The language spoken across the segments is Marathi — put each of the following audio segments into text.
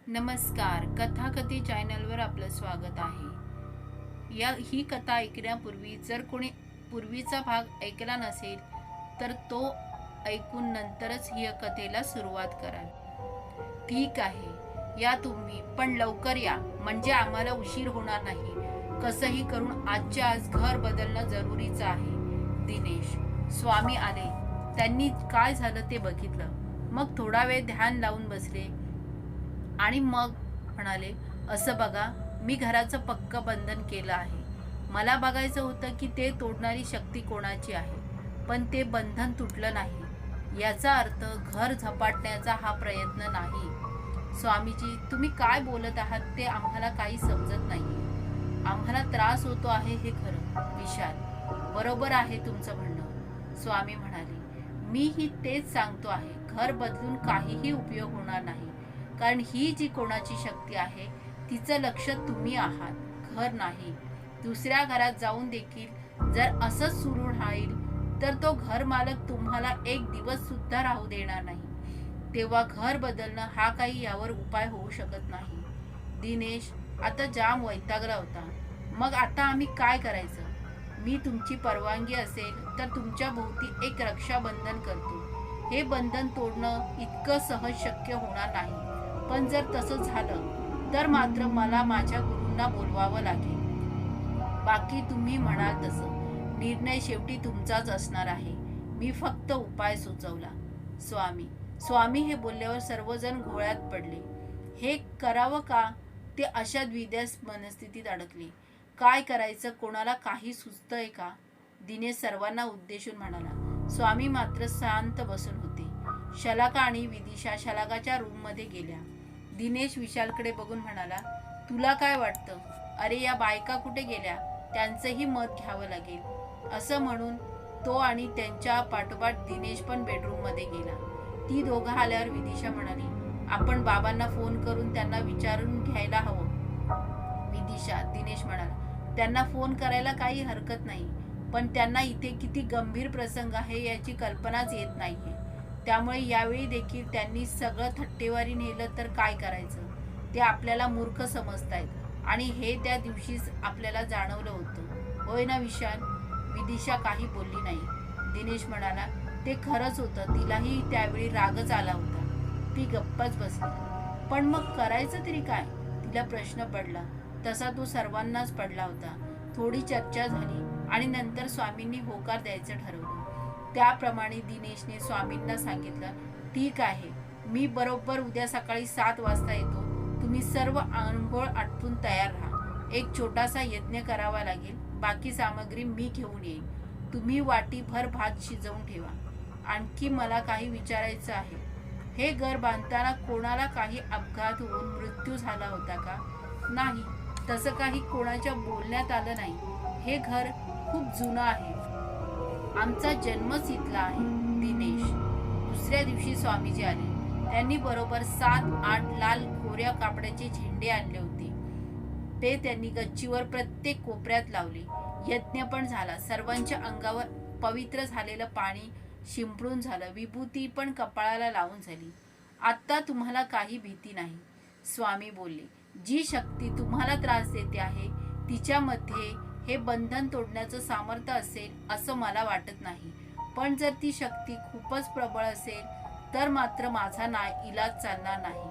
नमस्कार. कथाकथी चॅनलवर आपलं स्वागत आहे. ही कथा ऐकण्यापूर्वी जर कोणी पूर्वीचा भाग ऐकला नसेल तर तो ऐकून नंतरच ही कथेला सुरुवात कराल. ठीक आहे, या तुम्ही, पण लवकर या म्हणजे आम्हाला उशीर होणार नाही. कसंही करून आजच्या आज घर बदलणं जरुरीचं आहे. दिनेश. स्वामी आले. त्यांनी काय झालं ते बघितलं. मग थोडा वेळ ध्यान लावून बसले आणि मग म्हणाले, असं बघा, मी घराचं पक्क बंधन केलं आहे. मला बघायचं होतं की ते तोडणारी शक्ती कोणाची आहे, पण ते बंधन तुटलं नाही. याचा अर्थ घर झपाटण्याचा हा प्रयत्न नाही. स्वामीजी, तुम्ही काय बोलत आहात ते आम्हाला काही समजत नाही. आम्हाला त्रास होतो आहे हे खरं. विशाल. बरोबर आहे तुमचं म्हणणं. स्वामी म्हणाले, मीही तेच सांगतो आहे. घर बदलून काहीही उपयोग होणार नाही, कारण ही जी कोणाची शक्ती आहे तिचं लक्ष तुम्ही आहात, घर नाही. दुसऱ्या घरात जाऊन देखील जर असंच सुरू राहील तर तो घर मालक तुम्हाला एक दिवस सुद्धा राहू देणार नाही. तेव्हा घर बदलणं हा काही यावर उपाय होऊ शकत नाही. दिनेश आता जाम वैतागला होता. मग आता आम्ही काय करायचं? मी तुमची परवानगी असेल तर तुमच्या भोवती एक रक्षाबंधन करतो. हे बंधन तोडणं इतकं सहज शक्य होणार नाही, पण जर तसं झालं तर मात्र मला माझ्या गुरूंना बोलवावं लागेल. बाकी तुम्ही म्हणाल तसं. निर्णय शेवटी तुमचाच असणार आहे. मी फक्त उपाय सुचवला. स्वामी हे बोलल्यावर सर्वजण घोळ्यात पडले. हे करावं का ते अशा द्विधा मनस्थितीत अडकले. काय करायचं, कोणाला काही सुचतंय का? दिनेश सर्वांना उद्देशून म्हणाला. स्वामी मात्र शांत बसून होते. शलाका आणि विदिशा शलाकाच्या रूममध्ये गेल्या. दिनेश विशालकडे बघून म्हणाला, तुला काय वाटतं? अरे, या बायका कुठे गेल्या? त्यांचंही मत घ्यावं लागेल. असं म्हणून तो आणि त्यांच्या पाठोपाठ दिनेश पण बेडरूममध्ये गेला. ती दोघं आल्यावर विदिशा म्हणाली, आपण बाबांना फोन करून त्यांना विचारून घ्यायला हवं. विदिशा. दिनेश म्हणाला, त्यांना फोन करायला काही हरकत नाही, पण त्यांना इथे किती गंभीर प्रसंग आहे याची कल्पनाच येत नाहीये. त्यामुळे यावेळी देखील त्यांनी सगळं थट्टेवारी नेलं तर काय करायचं? ते आपल्याला मूर्ख समजतायत आणि हे त्या दिवशीच आपल्याला जाणवलं होतं. होय ना विशाल? विदिशा काही बोलली नाही. दिनेश म्हणाला, ते खरंच होतं. तिलाही त्यावेळी रागच आला होता. ती गप्पच बसली. पण मग करायचं तरी काय? तिला प्रश्न पडला. तसा तो सर्वांनाच पडला होता. थोडी चर्चा झाली आणि नंतर स्वामींनी होकार द्यायचं ठरवलं. त्याप्रमाणे दिनेशने स्वामींना सांगितलं, ठीक आहे, मी बरोबर उद्या सकाळी 7 वाजता येतो. तुम्ही सर्व आंघोळ आटपून तयार राहा. एक छोटासा यज्ञ करावा लागेल. बाकी सामग्री मी घेऊन येईन. तुम्ही वाटीभर भात शिजवून ठेवा. आणखी मला काही विचारायचं आहे. हे घर बांधताना कोणाला काही अपघात होऊन मृत्यू झाला होता का? नाही, तसं काही कोणाच्या बोलण्यात आलं नाही. हे घर खूप जुनं आहे. आमचा जन्मच इथला आहे. दिनेश. दुसऱ्या दिवशी स्वामीजी आले. त्यांनी बरोबर 7-8 लाल कोऱ्या कापडाचे झेंडे आणले होते. ते त्यांनी गच्चीवर प्रत्येक कोपऱ्यात लावले. यज्ञ पण झाला. सर्वांच्या अंगावर पवित्र झालेलं पाणी शिंपडून झालं. विभूती पण कपाळाला लावून झाली. आत्ता तुम्हाला काही भीती नाही. स्वामी बोलले, जी शक्ती तुम्हाला त्रास देते आहे तिच्यामध्ये हे बंधन तोडण्याचं सामर्थ्य असेल असं मला वाटत नाही. पण जर ती शक्ती खूपच प्रबळ असेल तर मात्र माझा इलाज चालणार नाही.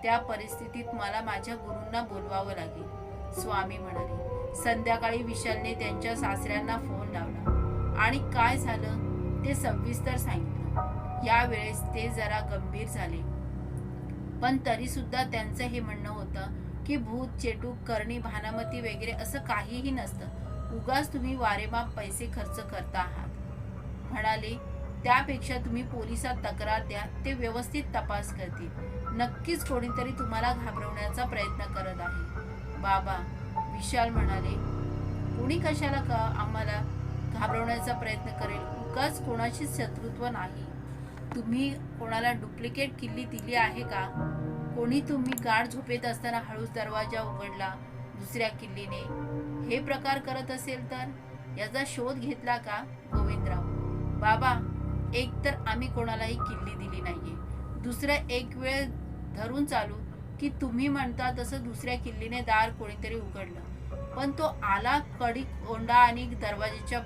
त्या परिस्थितीत मला माझ्या गुरूंना बोलवावं लागेल. स्वामी म्हणाले. संध्याकाळी विशालने त्यांच्या सासऱ्यांना फोन लावला आणि काय झालं ते सविस्तर सांगितलं. यावेळेस ते जरा गंभीर झाले, पण तरी सुद्धा त्यांचं हे म्हणणं होतं की भूत, चेटूक, करणी, भानामती वगैरे असं काहीही नसतं. उगाच तुम्ही वारेमाप पैसे खर्च करता आहात. म्हणाले, त्यापेक्षा तुम्ही पोलिसात तक्रार द्या. ते व्यवस्थित तपास करतील. नक्कीच कोणीतरी तुम्हाला घाबरवण्याचा प्रयत्न करत आहे. बाबा. विशाल म्हणाले, कोणी कशाला का आम्हाला घाबरवण्याचा प्रयत्न करेल? उगाच कोणाशीच शत्रुत्व नाही. तुम्ही कोणाला डुप्लिकेट किल्ली दिली आहे का? कोणी तुम्ही गाढ झोपेत असताना हळूच दरवाजा उघडला दुसऱ्या किल्लीने? हे प्रकार करत असेल तर याचा शोध घेतला का? गोविंदराव. बाबा, एक तर आम्ही कोणालाही किल्ली दिली नाहीये. दुसरं, एक वेळ धरून चालू की तुम्ही म्हणता तसं दुसऱ्या किल्लीने दार कोणीतरी उघडलं, पण तो आला कडी कोंडा आणि दरवाजाच्या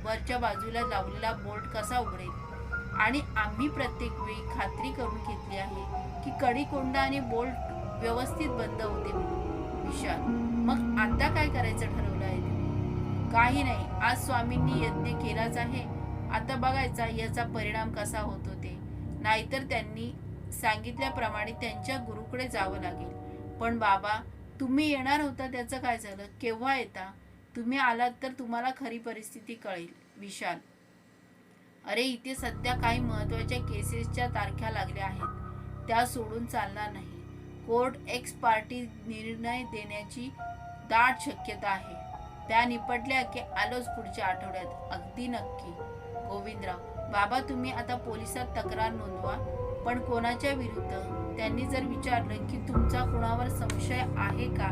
वरच्या बाजूला लावलेला बोल्ट कसा उघडेल? आणि आम्ही प्रत्येक वेळी खात्री करून घेतली आहे की कडी कोंडा आणि बोल्ट व्यवस्थित बंद होते म्हणून. विशाल, मग आता काय करायचं ठरवलं आहे तुम्ही? काही नाही, आज स्वामींनी यज्ञ केलाच आहे, आता बघायचा याचा परिणाम कसा होतो ते. नाहीतर त्यांनी सांगितल्याप्रमाणे त्यांच्या गुरुकडे जावं लागेल. पण बाबा, तुम्ही येणार होता त्याचं काय झालं? केव्हा येता? तुम्ही आलात तर तुम्हाला खरी परिस्थिती कळेल. विशाल, अरे इथे सध्या काही महत्वाच्या केसेसच्या तारखा लागल्या आहेत, त्या सोडून चालणार नाही. कोर्ट एक्स पार्टी निर्णय देण्याची दाट शक्यता आहे. त्या निपटल्या की आलोच पुढच्या आठवड्यात. अगदी नक्की. गोविंदराव, बाबा तुम्ही आता पोलिसात तक्रार नोंदवा, पण कोणाच्या विरुद्ध? त्यांनी जर विचारलं की तुमचा कोणावर संशय आहे का,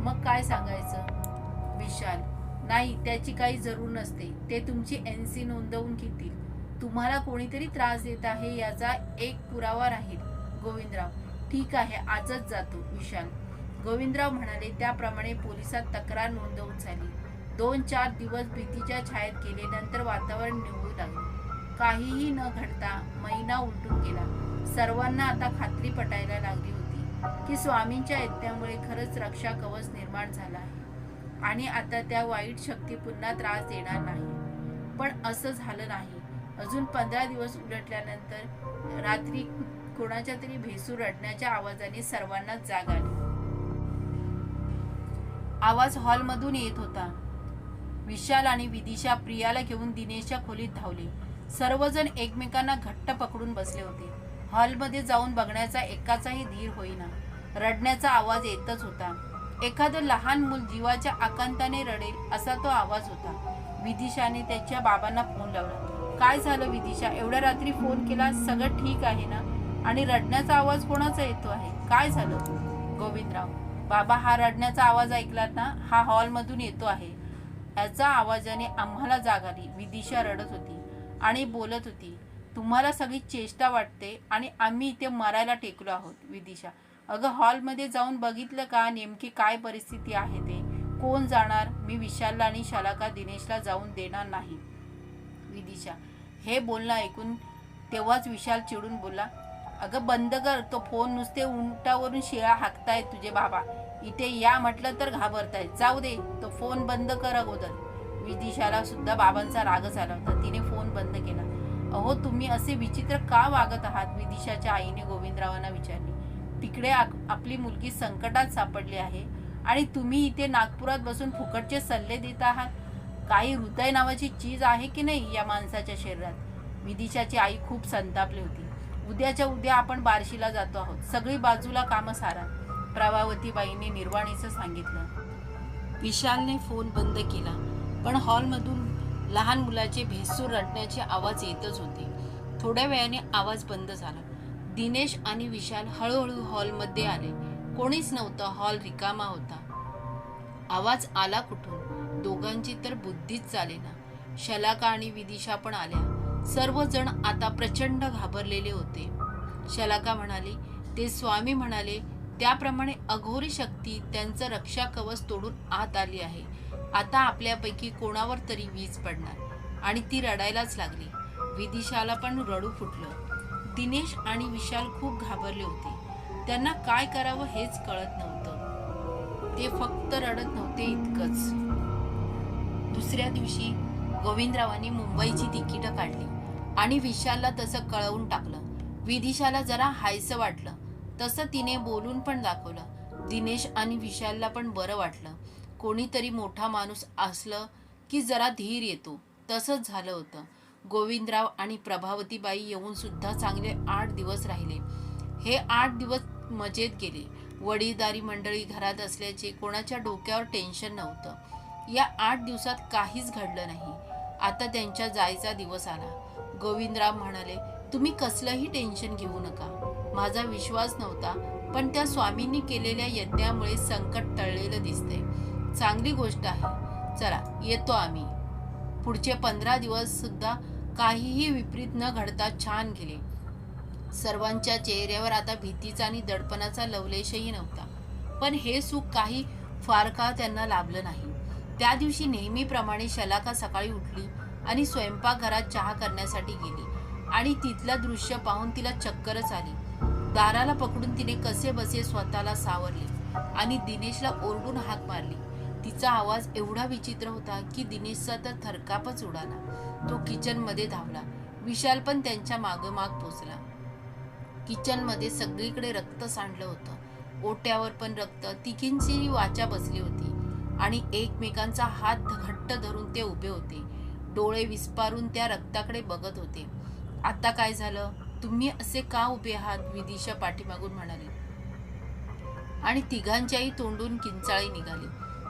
मग काय सांगायचं? विशाल, नाही, त्याची काही जरूर नसते. ते तुमची NC नोंदवून घेतील. तुम्हाला कोणीतरी त्रास देत आहे याचा एक पुरावा राहील. गोविंदराव, ठीक आहे, आजच जातो. विशाल, गोविंदराव म्हणाले त्याप्रमाणे पोलिसात तक्रार नोंदवून झाली. 2-4 दिवस भीतीच्या छायेत गेले. नंतर वातावरण निवळू लागले. काहीही न घडता महिना उलटून गेला. सर्वांना आता खात्री पटायला लागली होती की स्वामींच्या यज्ञामुळे खरंच रक्षा कवच निर्माण झाला आहे आणि आता त्या वाईट शक्ती पुन्हा त्रास देणार नाही. पण असं झालं नाही. अजून 15 दिवस उलटल्यानंतर रात्री कोणाच्या तरी भेसूर रडण्याच्या आवाजाने सर्वांना जाग आली. आवाज हॉलमधून येत होता. विशाल आणि विदिशा प्रियाला घेऊन दिनेशच्या खोलीत धावले. सर्वजण एकमेकांना घट्ट पकडून बसले होते. हॉलमध्ये जाऊन बघण्याचा एकाचाही धीर होईना. रडण्याचा आवाज येतच होता. एखादं लहान मूल जीवाच्या आकांताने रडेल असा तो आवाज होता. विदिशाने त्याच्या बाबांना फोन लावला. काय झालं विदिशा, एवढ्या रात्री फोन केला? सगळं ठीक आहे ना? आणि रडण्याचा आवाज कोणाचा येतो आहे? काय झालं? गोविंदराव, बाबा, हा रडण्याचा आवाज ऐकलात ना? हा हॉलमधून येतो आहे. याचा आवाजाने आम्हाला जाग आली. विदिशा रडत होती आणि बोलत होती, तुम्हाला सगळी चेष्टा वाटते आणि आम्ही इथे मरायला टेकलो आहोत. विदिशा, अगं हॉलमध्ये जाऊन बघितलं का नेमकी काय परिस्थिती आहे ते? कोण जाणार? मी विशालला आणि शलाका दिनेशला जाऊन देणार नाही. विदिशा, हे बोलणं ऐकून तेव्हाच विशाल चिडून बोलला, अगं बंद कर तो फोन. नुसते उंटावरून शिळा हाकतायत तुझे बाबा. इथे या म्हटलं तर घाबरतायत. जाऊ दे, तो फोन बंद कर अगोदर. विदिशाला सुद्धा बाबांचा रागच आला होता. तिने फोन बंद केला. अहो, तुम्ही असे विचित्र का वागत आहात? विदिशाच्या आईने गोविंदरावांना विचारले. तिकडे आपली मुलगी संकटात सापडली आहे आणि तुम्ही इथे नागपुरात बसून फुकटचे सल्ले देत आहात. काही हृदय नावाची चीज आहे की नाही या माणसाच्या शरीरात? विदिशाची आई खूप संतापली होती. उद्याच्या उद्या आपण बार्शीला जातो आहोत. सगळी बाजूला कामं सारा, प्रभावतीबाईंनी निर्वाणीचं सांगितलं. विशालने फोन बंद केला, पण हॉलमधून लहान मुलाचे भेसूर रडण्याचे आवाज येतच होते. थोड्या वेळाने आवाज बंद झाला. दिनेश आणि विशाल हळूहळू हॉलमध्ये आले. कोणीच नव्हतं. हॉल रिकामा होता. आवाज आला कुठून? दोघांची तर बुद्धीच चालेना. शलाका आणि विदिशा पण आल्या. सर्वजण आता प्रचंड घाबरलेले होते. शलाका म्हणाली, ते स्वामी म्हणाले त्याप्रमाणे अघोरी शक्ती त्यांचं रक्षा कवच तोडून आत आली आहे. आता आपल्यापैकी कोणावर तरी वीज पडणार. आणि ती रडायलाच लागली. विदिशाला पण रडू फुटलं. दिनेश आणि विशाल खूप घाबरले होते. त्यांना काय करावं हेच कळत नव्हतं. ते फक्त रडत नव्हते इतकंच. दुसऱ्या दिवशी गोविंदरावांनी मुंबईची तिकीटं काढली आणि विशालला तसं कळवून टाकलं. विदिशाला जरा हायसं वाटलं. तसं तिने बोलून पण दाखवलं. दिनेश आणि विशालला पण बरं वाटलं. कोणीतरी मोठा माणूस असलं की जरा धीर येतो. तसंच झालं होतं. गोविंदराव आणि प्रभावतीबाई येऊन सुद्धा चांगले 8 दिवस राहिले. हे 8 दिवस मजेत गेले. वडीलधारी मंडळी घरात असल्याचे कोणाच्या डोक्यावर टेन्शन नव्हतं. या 8 दिवसात काहीच घडलं नाही. आता त्यांच्या जायचा दिवस आला. गोविंदराव म्हणाले, तुम्ही कसलंही टेन्शन घेऊ नका. माझा विश्वास नव्हता, पण त्या स्वामींनी केलेल्या यज्ञामुळे संकट टळलेलं दिसतंय. चांगली गोष्ट आहे. चला येतो आम्ही. पुढचे 15 दिवस सुद्धा काहीही विपरीत न घडता छान गेले. सर्वांच्या चेहऱ्यावर आता भीतीचा आणि दडपणाचा लवलेशही नव्हता. पण हे सुख काही फार काळ त्यांना लाभलं नाही. त्या दिवशी नेहमीप्रमाणे शलाका सकाळी उठली आणि स्वयंपाकघरात चहा करण्यासाठी गेली आणि तिथलं दृश्य पाहून तिला चक्करच आली. दाराला पकडून तिने कसे बसे स्वतःला सावरले आणि दिनेशला ओरडून हाक मारली. तिचा आवाज एवढा विचित्र होता की दिनेशचा तर थरकापच उडाला. तो किचनमध्ये धावला. विशाल पण त्यांच्या मागोमाग पोचला. किचनमध्ये सगळीकडे रक्त सांडलं होतं. ओट्यावर पण रक्त. तिघींची वाचा बसली होती आणि एकमेकांचा हात घट्ट धरून ते उभे होते. डोळे विस्पारून त्या रक्ताकडे बघत होते. आता काय झालं? तुम्ही असे का उभे आहात? विदिशा पाठीमागून म्हणाली आणि तिघांच्याही तोंडून किंचाळी निघाली.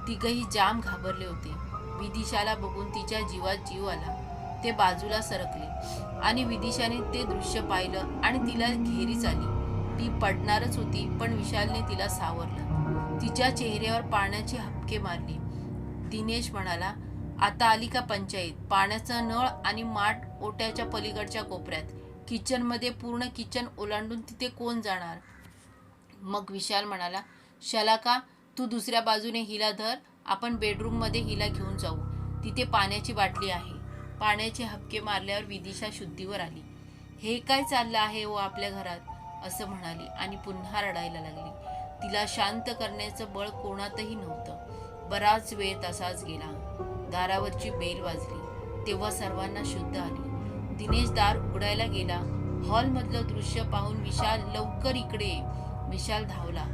तिघही जाम घाबरले होते. विदिशाला बघून तिच्या जीवात जीव आला. ते बाजूला सरकले आणि विदिशाने ते दृश्य पाहिलं आणि तिला घेरीच आली. ती पडणारच होती पण विशालने तिला सावरलं. तिच्या चेहऱ्यावर पाण्याची हबके मारली. दिनेश म्हणाला, आता आली का पंचायत? पाण्याचा नळ आणि माठ ओट्याच्या पलीकडच्या कोपऱ्यात. किचनमध्ये पूर्ण किचन ओलांडून तिथे कोण जाणार? मग विशाल म्हणाला, शलाका तू दुसऱ्या बाजूने हिला धर. आपण बेडरूममध्ये हिला घेऊन जाऊ. तिथे पाण्याची बाटली आहे. पाण्याचे हबके मारल्यावर विदिशा शुद्धीवर आली. हे काय चाललं आहे हो आपल्या घरात? असं म्हणाली आणि पुन्हा रडायला लागली. तिला शांत करण्याचं बळ कोणातही नव्हतं. बराच वेळ तसाच गेला. दारावरची बेल वाजली तेव्हा सर्वांना शुद्ध आली. दिनेश दार उघडायला गेला. हॉलमधलं दृश्य पाहून विशाल, लवकर इकडे ये. विशाल धावला.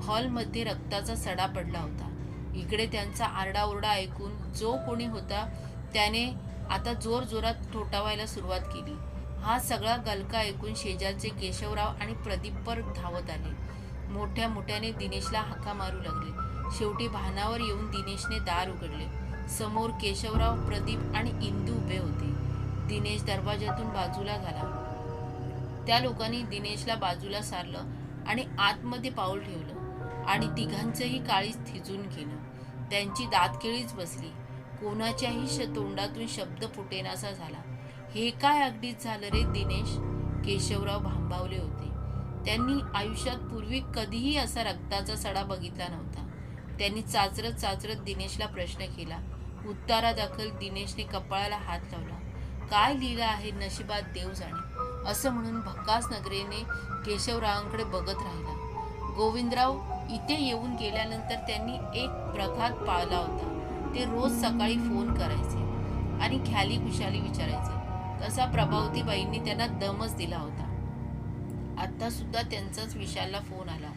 हॉलमध्ये रक्ताचा सडा पडला होता. इकडे त्यांचा आरडाओरडा ऐकून जो कोणी होता त्याने आता जोर जोरात ठोठावायला सुरुवात केली. हा सगळा गलका ऐकून शेजारचे केशवराव आणि प्रदीपवर धावत आले. मोठ्या मोठ्याने दिनेशला हाका मारू लागले. शेवटी भानावर येऊन दिनेशने दार उघडले. समोर केशवराव, प्रदीप आणि इंदू उभे होते. दिनेश दरवाजातून बाजूला झाला. त्या लोकांनी दिनेशला बाजूला सारलं आणि आतमध्ये पाऊल ठेवलं आणि तिघांचंही काळीज थिजून गेलं. त्यांची दातकिळीच बसली. कोणाच्याही तोंडातून शब्द फुटेनासा झाला. हे काय अगदीच झालं रे दिनेश? केशवराव भांबावले होते. त्यांनी आयुष्यात पूर्वी कधीही असा रक्ताचा सडा बघितला नव्हता. त्यांनी चाचरत चाचरत दिनेशला प्रश्न केला. उत्तरादाखल दिनेशने कपाळाला हात लावला. काय लिहिलं आहे नशिबात देव जाणे, असं म्हणून भकास नजरेने केशवरावांकडे बघत राहिला. गोविंदराव इथे येऊन गेल्यानंतर त्यांनी एक प्रघात पाळला होता. ते रोज सकाळी फोन करायचे आणि ख्याली खुशाली विचारायचे. तसा प्रभावतीबाईंनी त्यांना दमच दिला होता. आता सुद्धा त्यांचाच विशालला फोन आला.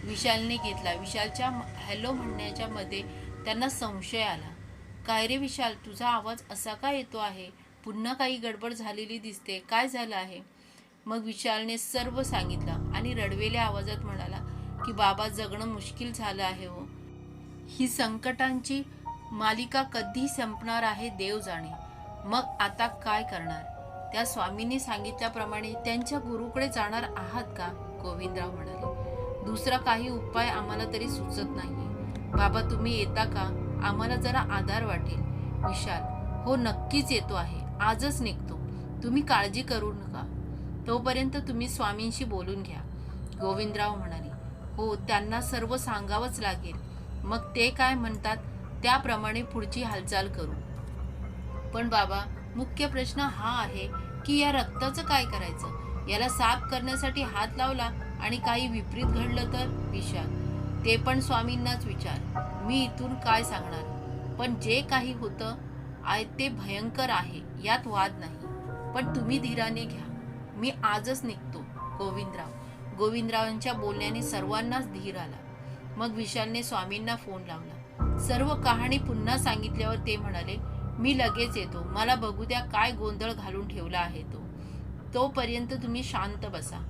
विशालने घेतला. विशालच्या हॅलो म्हणण्याच्या मध्ये त्यांना संशय आला. काय रे विशाल, तुझा आवाज असा का येतो आहे? पुन्हा काही गडबड झालेली दिसते. काय झालं आहे? मग विशालने सर्व सांगितलं आणि रडवेल्या आवाजात म्हणाला की बाबा, जगणं मुश्किल झालं आहे हो. ही संकटांची मालिका कधी संपणार आहे देव जाणे. मग आता काय करणार? त्या स्वामींनी सांगितल्याप्रमाणे त्यांच्या गुरुकडे जाणार आहात का? गोविंदराव म्हणाले. दुसरा काही उपाय आम्हाला तरी सुचत नाहीये. बाबा तुम्ही येता का? आम्हाला जरा आधार वाटेल. विशाल, हो नक्कीच येतो आहे. आजच निघतो. तुम्ही काळजी करू नका. तोपर्यंत तुम्ही स्वामींशी बोलून घ्या. गोविंदराव म्हणाले. हो, त्यांना सर्व सांगावंच लागेल. मग ते काय म्हणतात त्याप्रमाणे पुढची हालचाल करू. पण बाबा, मुख्य प्रश्न हा आहे की या रक्ताचं काय करायचं? याला साफ करण्यासाठी हात लावला आणि काही विपरीत घडलं तर? विशाल, ते पण स्वामींनाच विचार. मी इथून काय सांगणार? पण जे काही होतं आहे ते भयंकर आहे, यात वाद नाही. पण तुम्ही धीराने घ्या. मी आजच निघतो. गोविंदरावांच्या बोलण्याने सर्वांनाच धीर आला. मग विशालने स्वामींना फोन लावला. सर्व कहाणी पुन्हा सांगितल्यावर ते म्हणाले, मी लगेच येतो. मला बघू द्या काय गोंधळ घालून ठेवला आहे तो. तोपर्यंत तुम्ही शांत बसा.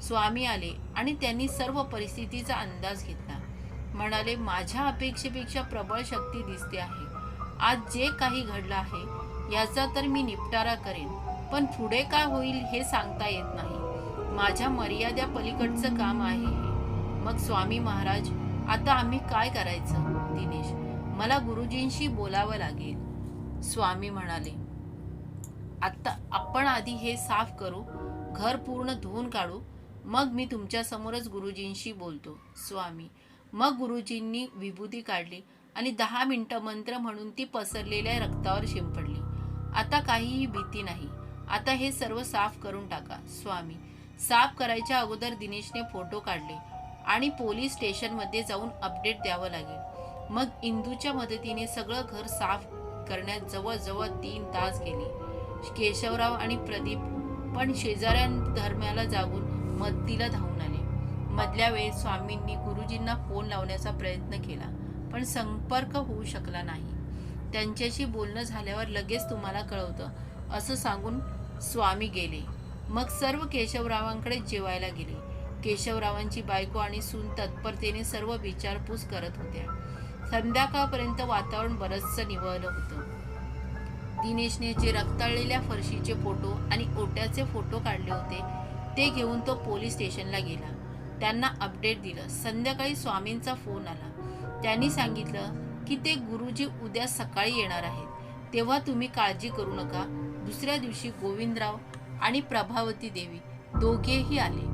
स्वामी आले आणि त्यांनी सर्व परिस्थितीचा अंदाज घेतला. म्हणाले, माझ्या अपेक्षेपेक्षा प्रबळ शक्ती दिसते आहे. आज जे काही घडलं आहे याचा तर मी निपटारा करेन, पण पुढे काय होईल हे सांगता येत नाही. माझ्या मर्यादा पलीकडचं काम आहे हे. मग स्वामी महाराज, आता आम्ही काय करायचं? दिनेश, मला गुरुजींशी बोलावं लागेल. स्वामी म्हणाले, आता आपण आधी हे साफ करू. घर पूर्ण धुवून काढू, मग मी तुमच्या समोरच गुरुजींशी बोलतो. स्वामी. मग गुरुजींनी विभूती काढली आणि 10 मिनिटं मंत्र म्हणून ती पसरलेल्या रक्तावर शिंपडली. आता काहीही भीती नाही. आता हे सर्व साफ करून टाका. स्वामी. साफ करायच्या अगोदर दिनेशने फोटो काढले आणि पोलीस स्टेशनमध्ये जाऊन अपडेट द्यावं लागेल. मग इंदूच्या मदतीने सगळं घर साफ करण्यात जवळजवळ 3 तास गेले. केशवराव आणि प्रदीप पण शेजाऱ्यांदरम्याला जागून मदतीला धावून आले. मधल्या वेळेत स्वामींनी गुरुजींना फोन लावण्याचा प्रयत्न केला, पण संपर्क होऊ शकला नाही. त्यांच्याशी बोलणं झाल्यावर लगेच तुम्हाला कळवतं असं सांगून स्वामी गेले. मग सर्व केशवरावांकडे जेवायला गेले. केशवरावांची बायको आणि सून तत्परतेने सर्व विचारपूस करत होत्या. संध्याकाळपर्यंत वातावरण बरचसं निवळलं होतं. दिनेशने जे रक्ताळलेल्या फरशीचे फोटो आणि ओट्याचे फोटो काढले होते ते घेऊन तो पोलीस स्टेशनला गेला. त्यांना अपडेट दिलं. संध्याकाळी स्वामींचा फोन आला. त्यांनी सांगितलं की ते गुरुजी उद्या सकाळी येणार आहेत, तेव्हा तुम्ही काळजी करू नका. दुसऱ्या दिवशी गोविंदराव आणि प्रभावती देवी दोघेही आले.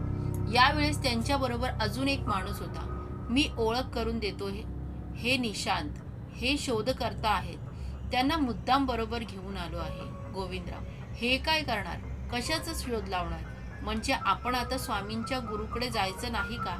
यावेळेस त्यांच्याबरोबर अजून एक माणूस होता. मी ओळख करून देतो, हे निशांत, हे शोधकर्ता आहेत. त्यांना मुद्दाम बरोबर घेऊन आलो आहे. गोविंदराव. हे काय करणार? कशाचा शोध लावणार? म्हणजे आपण आता स्वामींच्या गुरुकडे जायचं नाही का?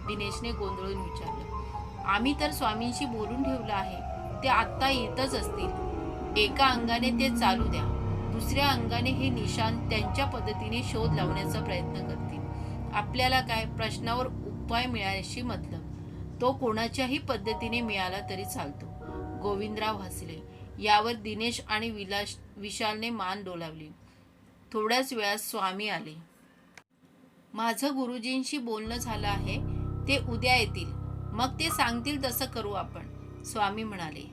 दिनेशने गोंधळून विचारलं. आम्ही तर स्वामींशी बोलून ठेवलं आहे. ते आत्ता येतच असतील. एका अंगाने ते चालू द्या, दुसऱ्या अंगाने हे निशांत त्यांच्या पद्धतीने शोध लावण्याचा प्रयत्न करतील. आपल्याला काय, प्रश्नावर उपाय मिळाल्याशी मतलब. तो कोणाच्याही पद्धतीने मिळाला तरी चालतो. गोविंदराव हसले. यावर दिनेश आणि विशालने मान डोलावली. थोड्याच वेळात स्वामी आले. माझं गुरुजींशी बोलणं झालं आहे. ते उद्या येतील. मग ते सांगतील तसं करू आपण, स्वामी म्हणाले.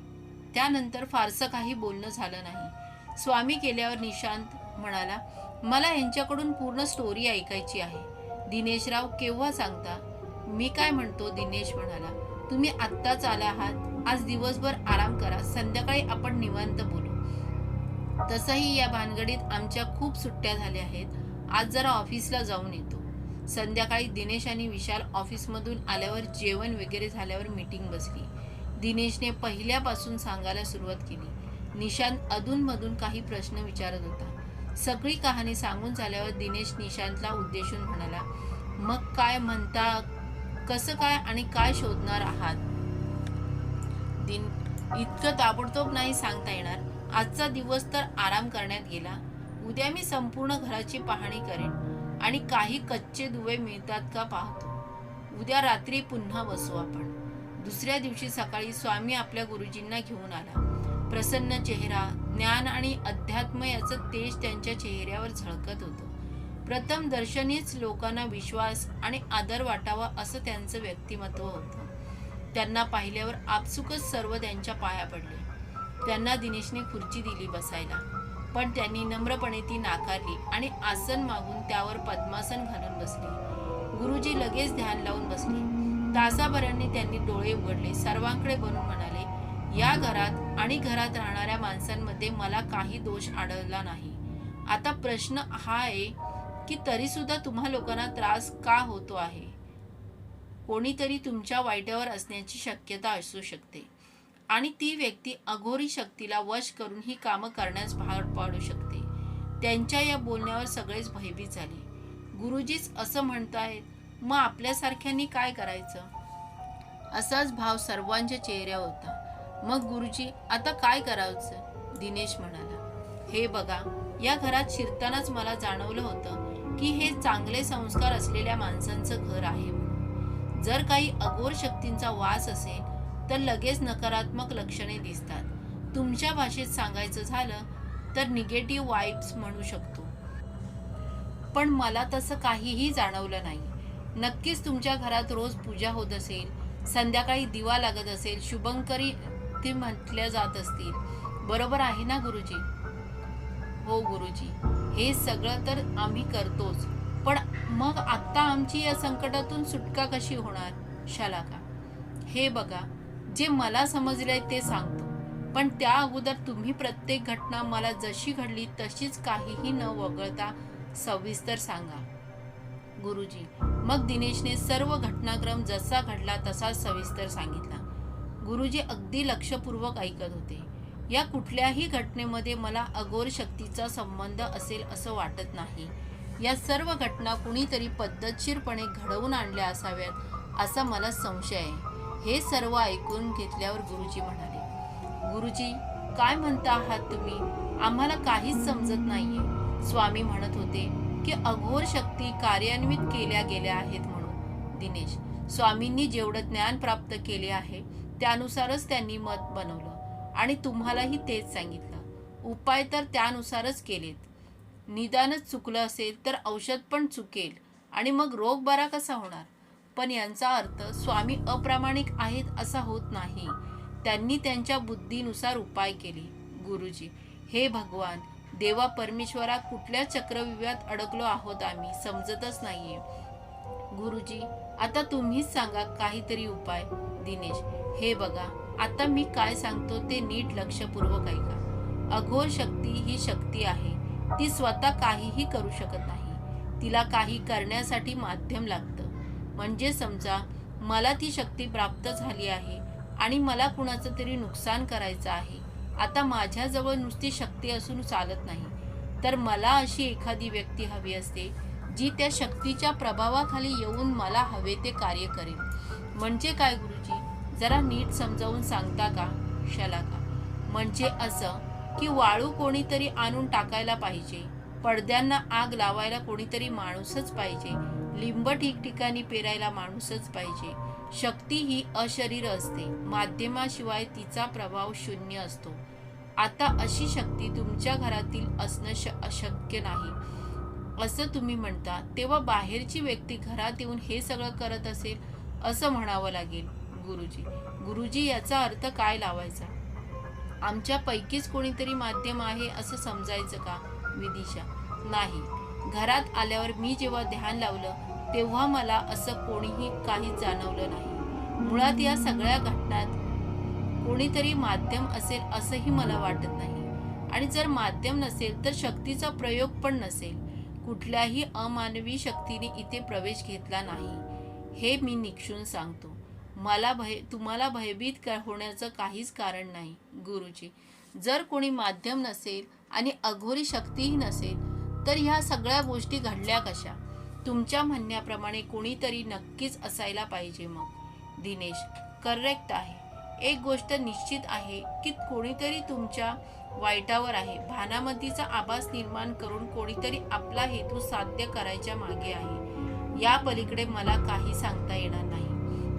त्यानंतर फारसं काही बोलणं झालं नाही. स्वामी गेल्यावर निशांत म्हणाला, मला यांच्याकडून पूर्ण स्टोरी ऐकायची आहे. दिनेशराव, केव्हा सांगता? मी काय म्हणतो, दिनेश म्हणाला, तुम्ही आत्ताच आला आहात. आज दिवसभर आराम करा. संध्याकाळी आपण निवांत बोलू. तसंही या भानगडीत आमच्या खूप सुट्ट्या झाल्या आहेत. आज जरा ऑफिसला जाऊन येतो. संध्याकाळी दिनेश आणि विशाल ऑफिसमधून आल्यावर जेवण वगैरे झाल्यावर मीटिंग बसली. दिनेशने पहिल्यापासून सांगायला सुरुवात केली. निशांत अधूनमधून काही प्रश्न विचारत होता. सगळी कहाणी सांगून झाल्यावर दिनेश निशांतला उद्देशून म्हणाला, मग काय म्हणता, कसं काय आणि काय शोधणार आहात? इतकं ताबडतोब नाही सांगता येणार. आजचा दिवस तर आराम करण्यात गेला. उद्या मी संपूर्ण घराची पाहणी करेन आणि काही कच्चे दुवे मिळतात का पाहतो. उद्या रात्री पुन्हा बसू आपण. दुसऱ्या दिवशी सकाळी स्वामी आपल्या गुरुजींना घेऊन आला. प्रसन्न चेहरा, ज्ञान आणि अध्यात्म याचं तेज त्यांच्या चेहऱ्यावर झळकत होतं. प्रथम दर्शनीच लोकांना विश्वास आणि आदर वाटावा असं त्यांचं व्यक्तिमत्व होतं. त्यांना पाहिल्यावर आपसुकच सर्व त्यांच्या पाया पडले. त्यांना दिनेशने खुर्ची दिली बसायला, पण त्यांनी नम्रपणे ती नाकारली आणि आसन मागून त्यावर पद्मासन घालून बसले. गुरुजी लगेच ध्यान लावून बसले. तासाभरांनी त्यांनी डोळे उघडले. सर्वांकडे बनून म्हणाले, या घरात आणि घरात राहणाऱ्या माणसांमध्ये मला काही दोष आढळला नाही. आता प्रश्न हा आहे की तरी सुद्धा तुम्हा लोकांना त्रास का होतो आहे? कोणीतरी तुमच्या वाईटावर असण्याची शक्यता असू शकते आणि ती व्यक्ती अघोरी शक्तीला वश करून ही कामं करण्यास भाग पाडू शकते. त्यांच्या या बोलण्यावर सगळेच भयभीत झाले. गुरुजीच असं म्हणतायत, मग आपल्यासारख्यांनी काय करायचं? असाच भाव सर्वांच्या चेहऱ्यावर होता. मग गुरुजी, आता काय करायचं? दिनेश म्हणाला, हे बघा, या घरात शिरतानाच मला जाणवलं होतं की हे चांगले संस्कार असलेल्या माणसांचं घर आहे. जर काही अघोर शक्तींचा वास असेल तर लगेच नकारात्मक लक्षणे दिसतात. तुमच्या भाषेत सांगायचं झालं तर निगेटिव्ह वाइब्स म्हणू शकतो. पण मला तसं काहीही जाणवलं नाही. नक्कीच तुमच्या घरात रोज पूजा होत असेल, संध्याकाळी दिवा लागत असेल, शुभंकरी ते म्हटल्या जात असतील. बरोबर आहे ना गुरुजी? हो गुरुजी, हे सगळं तर आम्ही करतोच, पण मग आत्ता आमची या संकटातून सुटका कशी होणार? शलाका, हे बघा, जे मला समजलंय ते सांगतो, पण त्या अगोदर तुम्ही प्रत्येक घटना मला जशी घडली तशीच काहीही न वगळता सविस्तर सांगा. गुरुजी, मग दिनेशने सर्व घटनाक्रम जसा घडला तसा सविस्तर सांगितला. गुरुजी अगदी लक्षपूर्वक ऐकत होते. या कुठल्याही घटनेमध्ये मला अघोर शक्तीचा संबंध असेल असं वाटत नाही. या सर्व घटना कुणीतरी पद्धतशीरपणे घडवून आणल्या असाव्यात असा मला संशय आहे. हे सर्व ऐकून घेतल्यावर गुरुजी म्हणाले, गुरुजी काय म्हणता आहात तुम्ही? आम्हाला काहीच समजत नाहीये. स्वामी म्हणत होते की अघोर शक्ती कार्यान्वित केल्या गेल्या आहेत म्हणून. दिनेश, स्वामींनी जेवढं ज्ञान प्राप्त केले आहे त्यानुसारच त्यांनी मत बनवलं आणि तुम्हालाही तेच सांगितलं. उपाय तर त्यानुसारच केलेत. निदानच चुकलं असेल तर औषध पण चुकेल आणि मग रोग बरा कसा होणार? पण यांचा अर्थ स्वामी अप्रामाणिक आहेत असा होत नाही. त्यांनी त्यांच्या बुद्धीनुसार उपाय केले. गुरुजी, हे भगवान, देवा परमेश्वरा, कुठल्या चक्रव्यूहात अडकलो आहोत आम्ही, समजतच नाहीये. गुरुजी, आता तुम्हीच सांगा काहीतरी उपाय. दिनेश, हे बघा, आता मी काय सांगतो ते नीट लक्षपूर्वक ऐका. अघोर शक्ती ही शक्ती आहे. ती स्वतः काहीही करू शकत नाही. तिला काही करण्यासाठी माध्यम लागतं. म्हणजे समजा मला ती शक्ती प्राप्त झाली आहे आणि मला कुणाचं तरी नुकसान करायचं आहे. आता माझ्याजवळ नुसती शक्ती असून चालत नाही, तर मला अशी एखादी व्यक्ती हवी असते जी त्या शक्तीच्या प्रभावाखाली येऊन मला हवे ते कार्य करेल. म्हणजे काय गुरुजी, जरा नीट समजावून सांगता का? शलाका, म्हणजे असं की वाळू कोणीतरी आणून टाकायला पाहिजे, पडद्यांना आग लावायला कोणीतरी माणूसच पाहिजे, लिंब ठिकठिकाणी पेरायला माणूसच पाहिजे. शक्ती ही अशरीर असते, माध्यमाशिवाय तिचा प्रभाव शून्य असतो. आता अशी शक्ती तुमच्या घरातील असणं अशक्य नाही असं तुम्ही म्हणता, तेव्हा बाहेरची व्यक्ती घरात येऊन हे सगळं करत असेल असं म्हणावं लागेल. गुरुजी, याचा अर्थ काय लावायचा? आमच्या पैकीच कोणीतरी माध्यम आहे असं समजायचं का? विदिशा, नाही. घरात आल्यावर मी जेव्हा ध्यान लावलं तेव्हा मला असं कोणीही काही जाणवलं नाही. मुळात या सगळ्या घटनात कोणीतरी माध्यम असेल असंही मला वाटत नाही. आणि जर माध्यम नसेल तर शक्तीचा प्रयोग पण नसेल. कुठल्याही अमानवी शक्तीने इथे प्रवेश घेतला नाही, हे मी निक्षून सांगतो. तुम्हाला भयभीत होण्याचं काहीच कारण नाही. गुरुजी, जर कोणी माध्यम नसेल आणि अघोरी शक्तीही नसेल तर ह्या सगळ्या गोष्टी घडल्या कशा? तुमच्या म्हणण्याप्रमाणे कोणीतरी नक्कीच असायला पाहिजे. मग दिनेश, करेक्ट आहे. एक गोष्ट निश्चित आहे की कोणीतरी तुमच्या वाईटावर आहे. भानामतीचा आभास निर्माण करून कोणीतरी आपला हेतू साध्य करायच्या मागे आहे. या पलीकडे मला काही सांगता येणार नाही.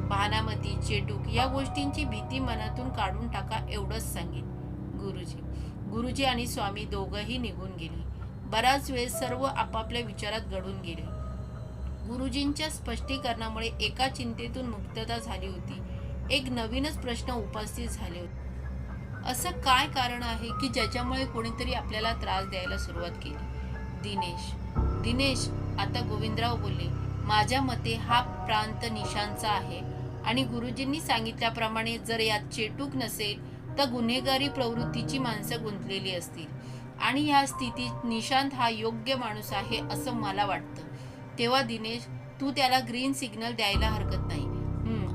भानामती, चेटूक या गोष्टींची भीती मनातून काढून टाका, एवढंच सांगेन. गुरुजी आणि स्वामी दोघंही निघून गेले. बराच वेळ सर्व आपापल्या विचारात गढून गेले. गुरुजींच्या स्पष्टीकरणामुळे एका चिंतेतून मुक्तता झाली होती. एक नवीनच प्रश्न उपस्थित झाले होते. असं काय कारण आहे की ज्याच्यामुळे कोणीतरी आपल्याला त्रास द्यायला सुरुवात केली? दिनेश, आता गोविंदराव बोलले, माझ्या मते हा प्रांत निशांचा आहे आणि गुरुजींनी सांगितल्याप्रमाणे जर यात चेटूक नसेल तर गुन्हेगारी प्रवृत्तीची माणसं गुंतलेली असतील आणि या स्थितीत निशांत हा योग्य माणूस आहे असं मला वाटतं. तेव्हा दिनेश, तू त्याला ग्रीन सिग्नल द्यायला हरकत नाही.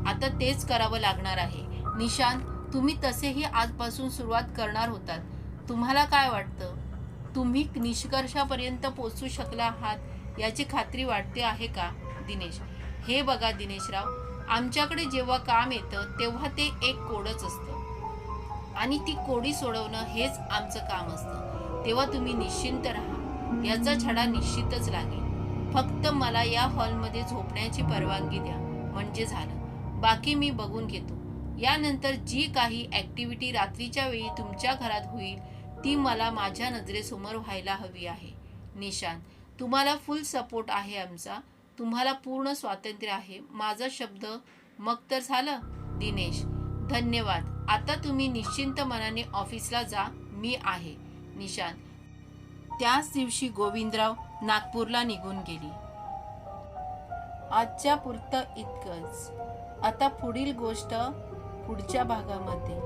आता तेच करावं लागणार आहे. निशांत, तुम्ही तसेही आजपासून सुरुवात करणार होतात. तुम्हाला काय वाटतं? तुम्ही निष्कर्षापर्यंत पोहोचू शकला आहात याची खात्री वाटते आहे का? दिनेश, हे बघा दिनेशराव, आमच्याकडे जेव्हा काम येतं तेव्हा ते एक कोडच असतं आणि ती कोडी सोडवणं हेच आमचं काम असतं. तेव्हा तुम्ही निश्चिंत राहा. याचा छडा निश्चितच लागेल. फक्त मला या हॉलमध्ये झोपण्याची परवानगी द्या म्हणजे झालं. बाकी मी बघून घेतो. यानंतर जी काही ॲक्टिव्हिटी रात्रीच्या वेळी तुमच्या घरात होईल ती मला माझ्या नजरेसमोर व्हायला हवी आहे. निशांत, तुम्हाला फुल सपोर्ट आहे आमचा. तुम्हाला पूर्ण स्वातंत्र्य आहे. माझा शब्द मग तर झालं. दिनेश, धन्यवाद. आता तुम्ही निश्चिंत मनाने ऑफिसला जा, मी आहे. निशांत. त्याच दिवशी गोविंदराव नागपूरला निघून गेली. आजच्या पुरतं इतकंच. आता पुढील गोष्ट पुढच्या भागामध्ये.